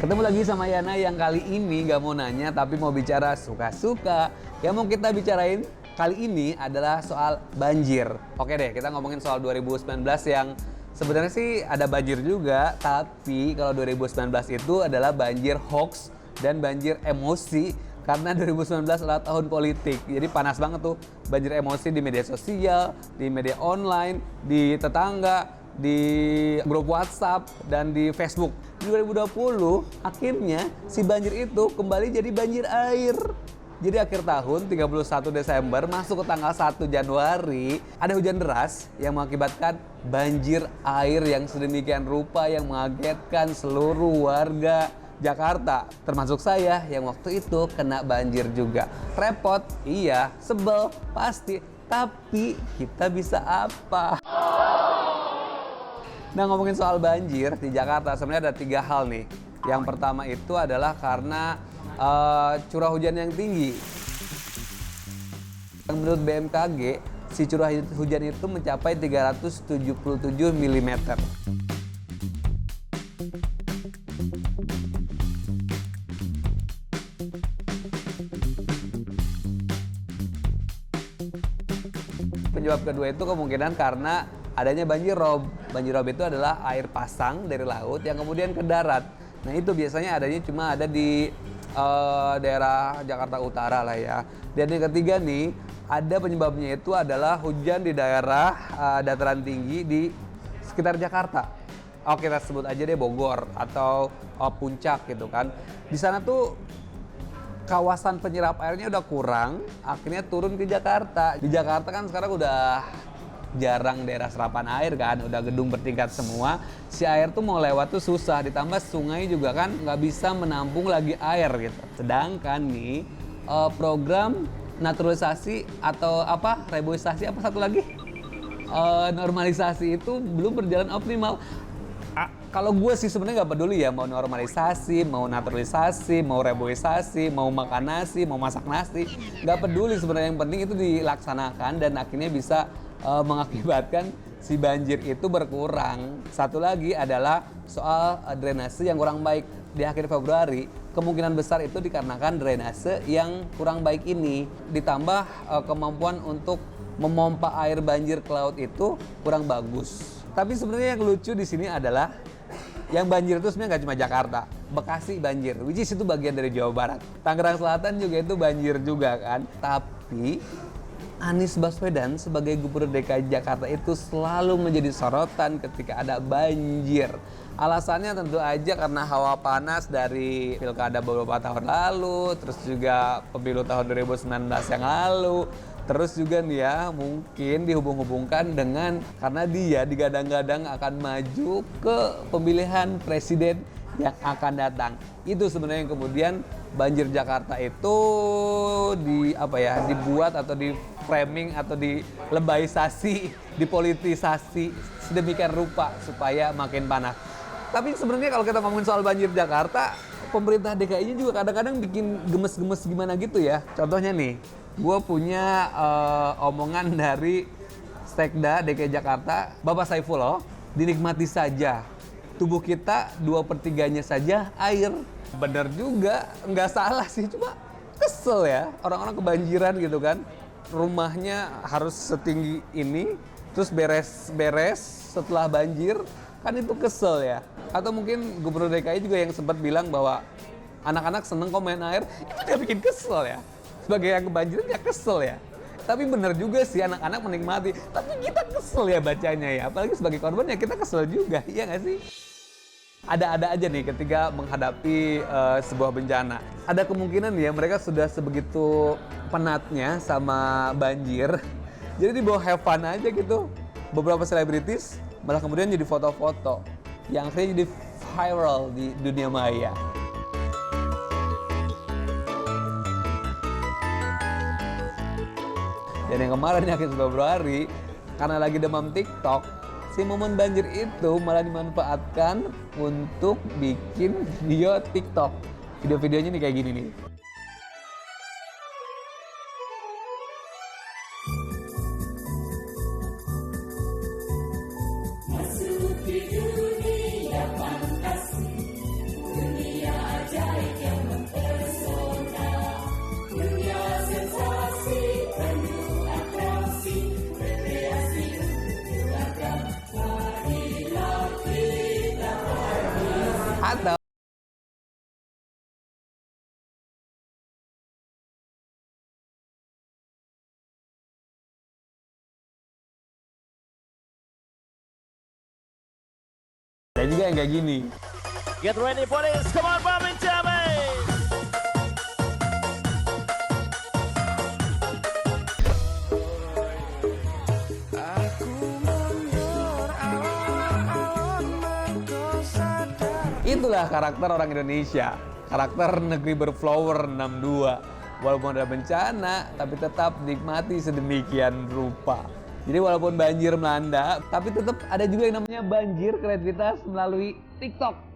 Ketemu lagi sama Yana yang kali ini gak mau nanya tapi mau bicara suka-suka. Yang mau kita bicarain kali ini adalah soal banjir. Oke deh, kita ngomongin soal 2019 yang sebenarnya sih ada banjir juga. Tapi kalau 2019 itu adalah banjir hoax dan banjir emosi. Karena 2019 adalah tahun politik. Jadi panas banget tuh banjir emosi di media sosial, di media online, di tetangga, di grup WhatsApp, dan di Facebook. Di 2020 akhirnya si banjir itu kembali jadi banjir air. Jadi akhir tahun 31 Desember masuk ke tanggal 1 Januari ada hujan deras yang mengakibatkan banjir air yang sedemikian rupa yang mengagetkan seluruh warga Jakarta, termasuk saya yang waktu itu kena banjir juga. Repot, iya, sebel, pasti. Tapi kita bisa apa? Nah, ngomongin soal banjir di Jakarta sebenarnya ada 3 hal nih. Yang pertama itu adalah karena curah hujan yang tinggi. Menurut BMKG, si curah hujan itu mencapai 377 mm. Penyebab kedua itu kemungkinan karena adanya banjir rob. Banjir rob itu adalah air pasang dari laut yang kemudian ke darat. Nah itu biasanya adanya cuma ada di daerah Jakarta Utara lah ya. Dan yang ketiga nih, ada penyebabnya itu adalah hujan di daerah dataran tinggi di sekitar Jakarta. Oke, kita sebut aja deh Bogor atau Puncak gitu kan. Di sana tuh kawasan penyerap airnya udah kurang, akhirnya turun ke Jakarta. Di Jakarta kan sekarang udah jarang daerah serapan air kan, udah gedung bertingkat semua. Si air tuh mau lewat tuh susah, ditambah sungai juga kan nggak bisa menampung lagi air gitu. Sedangkan nih program naturalisasi atau reboisasi satu lagi normalisasi itu belum berjalan optimal. Kalau gue sih sebenarnya nggak peduli ya mau normalisasi, mau naturalisasi, mau reboisasi, mau makan nasi, mau masak nasi, nggak peduli sebenarnya. Yang penting itu dilaksanakan dan akhirnya bisa mengakibatkan si banjir itu berkurang. Satu lagi adalah soal drainase yang kurang baik. Di akhir Februari kemungkinan besar itu dikarenakan drainase yang kurang baik ini, ditambah kemampuan untuk memompa air banjir ke laut itu kurang bagus. Tapi sebenarnya yang lucu di sini adalah yang banjir itu sebenarnya nggak cuma Jakarta, Bekasi banjir, which is itu bagian dari Jawa Barat. Tangerang Selatan juga itu banjir juga kan. Tapi Anies Baswedan sebagai Gubernur DKI Jakarta itu selalu menjadi sorotan ketika ada banjir. Alasannya tentu aja karena hawa panas dari pilkada beberapa tahun lalu, terus juga pemilu tahun 2019 yang lalu. Terus juga nih ya, mungkin dihubung-hubungkan dengan karena dia digadang-gadang akan maju ke pemilihan presiden yang akan datang. Itu sebenarnya yang kemudian banjir Jakarta itu dibuat atau di framing atau dilebaisasi, dipolitisasi sedemikian rupa supaya makin panas. Tapi sebenarnya kalau kita ngomongin soal banjir Jakarta, pemerintah DKI-nya juga kadang-kadang bikin gemes-gemes gimana gitu ya. Contohnya nih, gue punya omongan dari Sekda DKI Jakarta, Bapak Saifullah, dinikmati saja. Tubuh kita 2/3-nya saja air. Bener juga, nggak salah sih, cuma kesel ya. Orang-orang kebanjiran gitu kan, rumahnya harus setinggi ini, terus beres-beres setelah banjir, kan itu kesel ya. Atau mungkin Gubernur DKI juga yang sempat bilang bahwa anak-anak seneng kok main air, itu dia bikin kesel ya. Sebagai yang kebanjiran ya kesel ya. Tapi bener juga sih anak-anak menikmati. Tapi kita kesel ya bacanya ya. Apalagi sebagai korban ya kita kesel juga. Iya nggak sih? Ada-ada aja nih ketika menghadapi sebuah bencana. Ada kemungkinan ya mereka sudah sebegitu penatnya sama banjir. Jadi dibawa have fun aja gitu. Beberapa selebritis malah kemudian jadi foto-foto yang akhirnya jadi viral di dunia maya. Dan yang kemarin akhir Februari, karena lagi demam TikTok, si momen banjir itu malah dimanfaatkan untuk bikin video TikTok. Video-videonya nih kayak gini nih. Masuk di dunia fantasi, dunia Ada juga yang kayak gini. Get ready, police. Come on, Bob and Jamie. Itulah karakter orang Indonesia. Karakter negeri berflower 62. Walaupun ada bencana, tapi tetap nikmati sedemikian rupa. Jadi walaupun banjir melanda, tapi tetap ada juga yang namanya banjir kreativitas melalui TikTok.